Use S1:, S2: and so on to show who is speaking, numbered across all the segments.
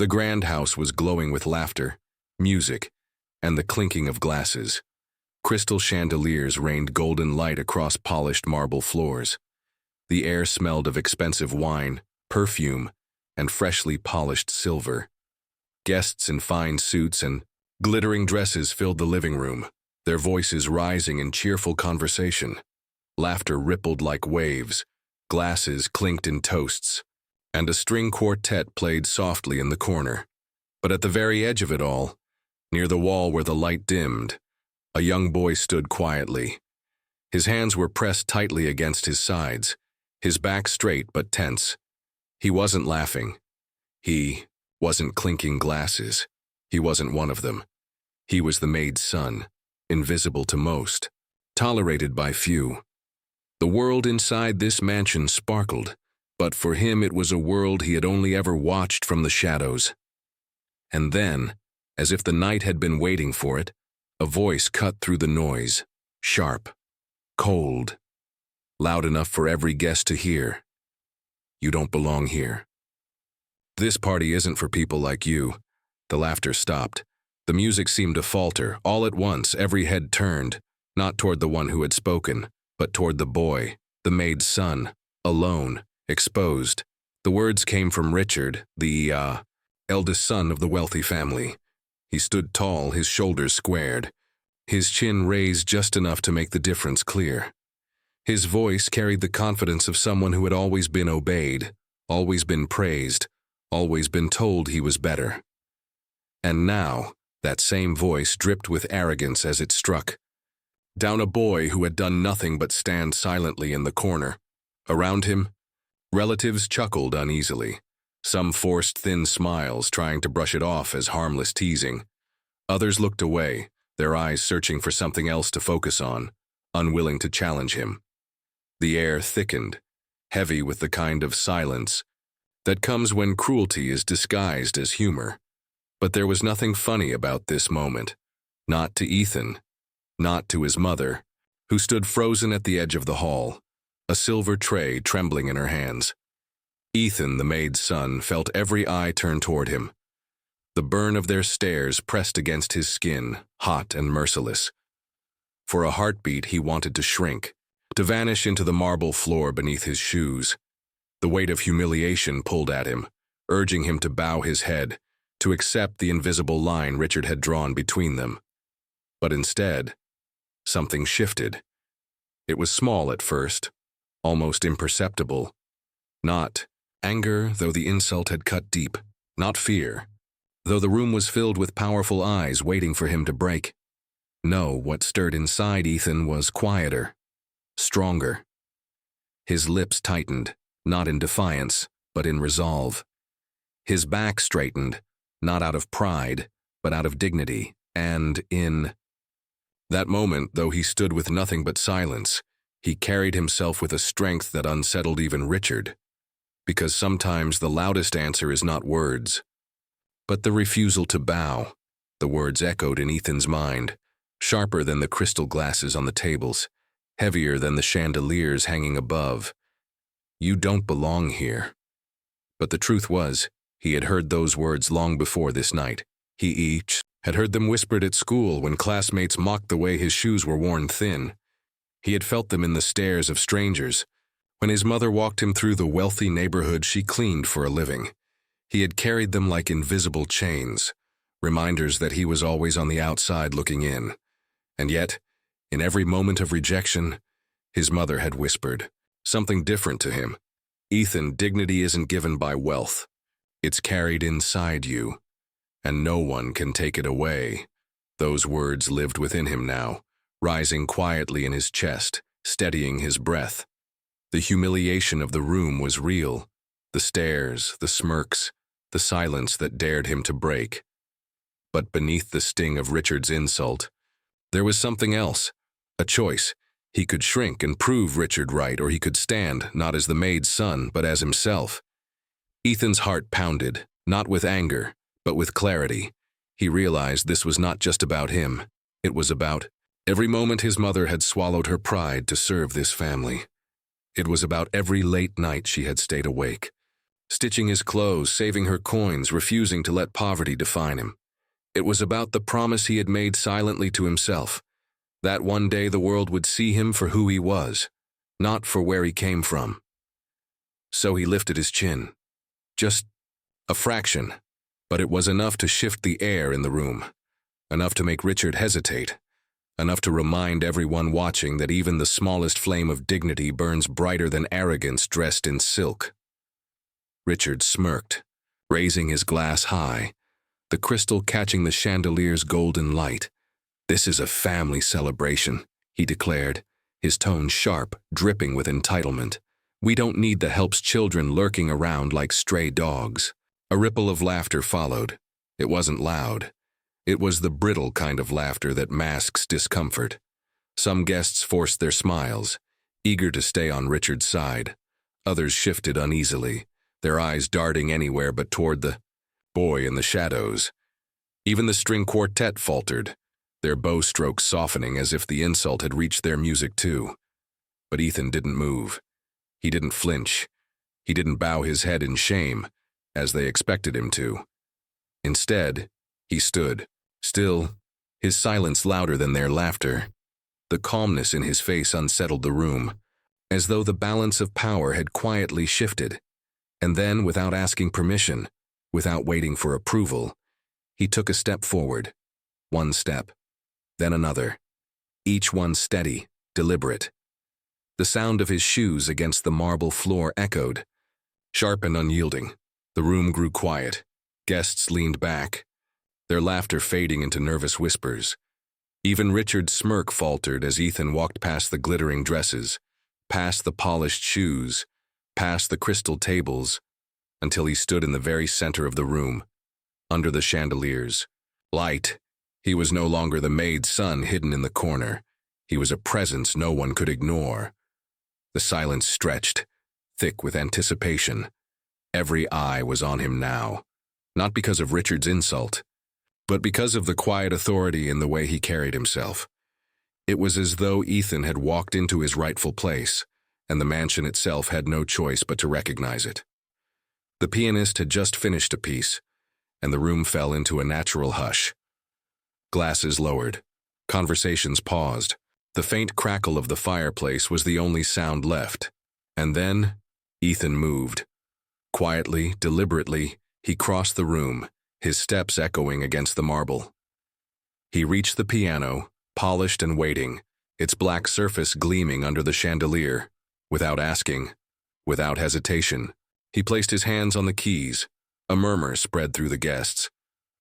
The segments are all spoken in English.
S1: The grand house was glowing with laughter, music, and the clinking of glasses. Crystal chandeliers rained golden light across polished marble floors. The air smelled of expensive wine, perfume, and freshly polished silver. Guests in fine suits and glittering dresses filled the living room, their voices rising in cheerful conversation. Laughter rippled like waves, glasses clinked in toasts, and a string quartet played softly in the corner. But at the very edge of it all, near the wall where the light dimmed, a young boy stood quietly. His hands were pressed tightly against his sides, his back straight but tense. He wasn't laughing. He wasn't clinking glasses. He wasn't one of them. He was the maid's son, invisible to most, tolerated by few. The world inside this mansion sparkled, but for him it was a world he had only ever watched from the shadows. And then, as if the night had been waiting for it, a voice cut through the noise, sharp, cold, loud enough for every guest to hear. "You don't belong here. This party isn't for people like you." The laughter stopped. The music seemed to falter. All at once, every head turned, not toward the one who had spoken, but toward the boy, the maid's son, alone, exposed. The words came from Richard, the eldest son of the wealthy family. He stood tall, his shoulders squared, his chin raised just enough to make the difference clear. His voice carried the confidence of someone who had always been obeyed, always been praised, always been told he was better. And now, that same voice dripped with arrogance as it struck down a boy who had done nothing but stand silently in the corner. Around him, relatives chuckled uneasily. Some forced thin smiles, trying to brush it off as harmless teasing. Others looked away, their eyes searching for something else to focus on, unwilling to challenge him. The air thickened, heavy with the kind of silence that comes when cruelty is disguised as humor. But there was nothing funny about this moment. Not to Ethan, not to his mother, who stood frozen at the edge of the hall, a silver tray trembling in her hands. Ethan, the maid's son, felt every eye turn toward him. The burn of their stares pressed against his skin, hot and merciless. For a heartbeat, he wanted to shrink, to vanish into the marble floor beneath his shoes. The weight of humiliation pulled at him, urging him to bow his head, to accept the invisible line Richard had drawn between them. But instead, something shifted. It was small at first, almost imperceptible. Not anger, though the insult had cut deep. Not fear, though the room was filled with powerful eyes waiting for him to break. No, what stirred inside Ethan was quieter, stronger. His lips tightened, not in defiance, but in resolve. His back straightened, not out of pride, but out of dignity, and in that moment, though he stood with nothing but silence, he carried himself with a strength that unsettled even Richard. Because sometimes the loudest answer is not words, but the refusal to bow. The words echoed in Ethan's mind, sharper than the crystal glasses on the tables, heavier than the chandeliers hanging above. "You don't belong here." But the truth was, he had heard those words long before this night. He each had heard them whispered at school when classmates mocked the way his shoes were worn thin. He had felt them in the stares of strangers, when his mother walked him through the wealthy neighborhood she cleaned for a living. He had carried them like invisible chains, reminders that he was always on the outside looking in. And yet, in every moment of rejection, his mother had whispered something different to him. "Ethan, dignity isn't given by wealth. It's carried inside you, and no one can take it away." Those words lived within him now, rising quietly in his chest, steadying his breath. The humiliation of the room was real, the stares, the smirks, the silence that dared him to break. But beneath the sting of Richard's insult, there was something else, a choice. He could shrink and prove Richard right, or he could stand, not as the maid's son, but as himself. Ethan's heart pounded, not with anger, but with clarity. He realized this was not just about him. It was about every moment his mother had swallowed her pride to serve this family. It was about every late night she had stayed awake, stitching his clothes, saving her coins, refusing to let poverty define him. It was about the promise he had made silently to himself, that one day the world would see him for who he was, not for where he came from. So he lifted his chin. Just a fraction, but it was enough to shift the air in the room, enough to make Richard hesitate, enough to remind everyone watching that even the smallest flame of dignity burns brighter than arrogance dressed in silk. Richard smirked, raising his glass high, the crystal catching the chandelier's golden light. "This is a family celebration," he declared, his tone sharp, dripping with entitlement. "We don't need the help's children lurking around like stray dogs." A ripple of laughter followed. It wasn't loud. It was the brittle kind of laughter that masks discomfort. Some guests forced their smiles, eager to stay on Richard's side. Others shifted uneasily, their eyes darting anywhere but toward the boy in the shadows. Even the string quartet faltered, their bow strokes softening as if the insult had reached their music too. But Ethan didn't move. He didn't flinch. He didn't bow his head in shame, as they expected him to. Instead, he stood, still, his silence louder than their laughter. The calmness in his face unsettled the room, as though the balance of power had quietly shifted. And then, without asking permission, without waiting for approval, he took a step forward. One step, then another, each one steady, deliberate. The sound of his shoes against the marble floor echoed, sharp and unyielding. The room grew quiet. Guests leaned back, their laughter fading into nervous whispers. Even Richard's smirk faltered as Ethan walked past the glittering dresses, past the polished shoes, past the crystal tables, until he stood in the very center of the room, under the chandeliers. Light. He was no longer the maid's son hidden in the corner. He was a presence no one could ignore. The silence stretched, thick with anticipation. Every eye was on him now, not because of Richard's insult, but because of the quiet authority in the way he carried himself. It was as though Ethan had walked into his rightful place, and the mansion itself had no choice but to recognize it. The pianist had just finished a piece, and the room fell into a natural hush. Glasses lowered. Conversations paused. The faint crackle of the fireplace was the only sound left. And then, Ethan moved. Quietly, deliberately, he crossed the room, his steps echoing against the marble. He reached the piano, polished and waiting, its black surface gleaming under the chandelier. Without asking, without hesitation, he placed his hands on the keys. A murmur spread through the guests.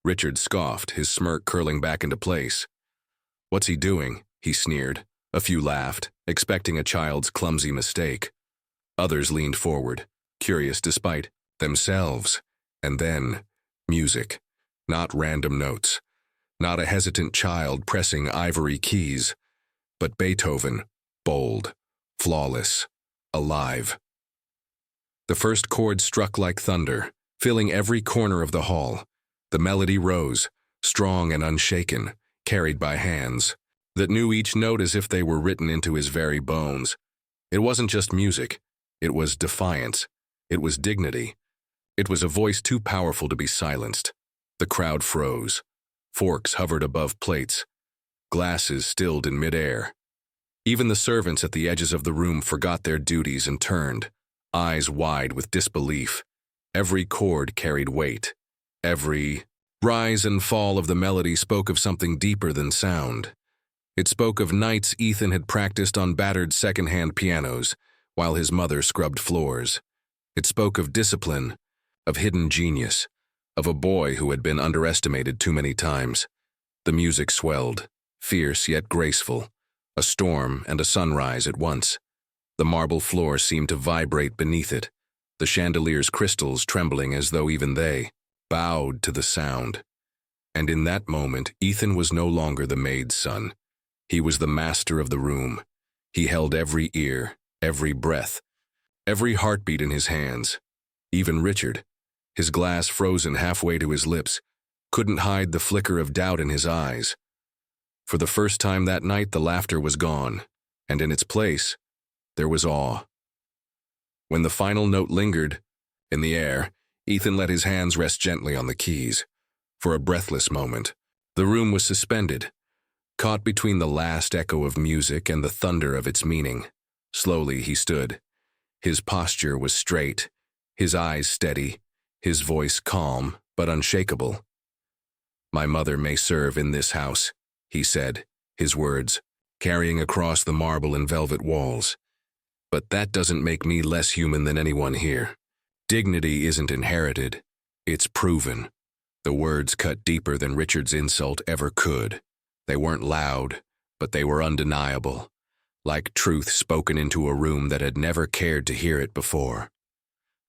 S1: Richard scoffed, his smirk curling back into place. "What's he doing?" he sneered. A few laughed, expecting a child's clumsy mistake. Others leaned forward, curious despite themselves. And then, music. Not random notes. Not a hesitant child pressing ivory keys. But Beethoven, bold, flawless, alive. The first chord struck like thunder, filling every corner of the hall. The melody rose, strong and unshaken, carried by hands that knew each note as if they were written into his very bones. It wasn't just music. It was defiance. It was dignity. It was a voice too powerful to be silenced. The crowd froze. Forks hovered above plates. Glasses stilled in midair. Even the servants at the edges of the room forgot their duties and turned, eyes wide with disbelief. Every chord carried weight. Every rise and fall of the melody spoke of something deeper than sound. It spoke of nights Ethan had practiced on battered second-hand pianos, while his mother scrubbed floors. It spoke of discipline, of hidden genius, of a boy who had been underestimated too many times. The music swelled, fierce yet graceful, a storm and a sunrise at once. The marble floor seemed to vibrate beneath it, the chandelier's crystals trembling as though even they bowed to the sound. And in that moment, Ethan was no longer the maid's son. He was the master of the room. He held every ear, every breath, every heartbeat in his hands. Even Richard, his glass frozen halfway to his lips, couldn't hide the flicker of doubt in his eyes. For the first time that night, the laughter was gone, and in its place, there was awe. When the final note lingered, In the air, Ethan let his hands rest gently on the keys. For a breathless moment, the room was suspended, caught between the last echo of music and the thunder of its meaning. Slowly he stood. His posture was straight, his eyes steady, his voice calm but unshakable. "My mother may serve in this house," he said, his words carrying across the marble and velvet walls. "But that doesn't make me less human than anyone here. Dignity isn't inherited, it's proven." The words cut deeper than Richard's insult ever could. They weren't loud, but they were undeniable, like truth spoken into a room that had never cared to hear it before.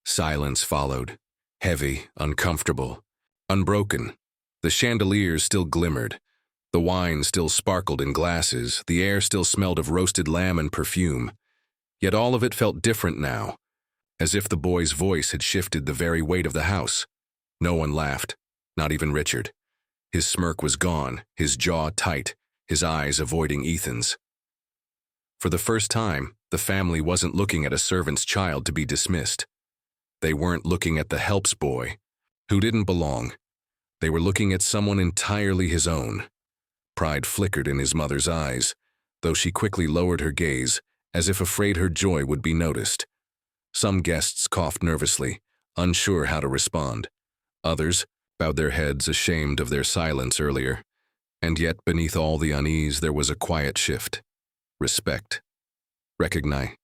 S1: Silence followed, heavy, uncomfortable, unbroken. The chandeliers still glimmered, the wine still sparkled in glasses, the air still smelled of roasted lamb and perfume. Yet all of it felt different now, as if the boy's voice had shifted the very weight of the house. No one laughed, not even Richard. His smirk was gone, his jaw tight, his eyes avoiding Ethan's. For the first time, the family wasn't looking at a servant's child to be dismissed. They weren't looking at the helps boy, who didn't belong. They were looking at someone entirely his own. Pride flickered in his mother's eyes, though she quickly lowered her gaze, as if afraid her joy would be noticed. Some guests coughed nervously, unsure how to respond. Others bowed their heads, ashamed of their silence earlier. And yet, beneath all the unease, there was a quiet shift. Respect. Recognize.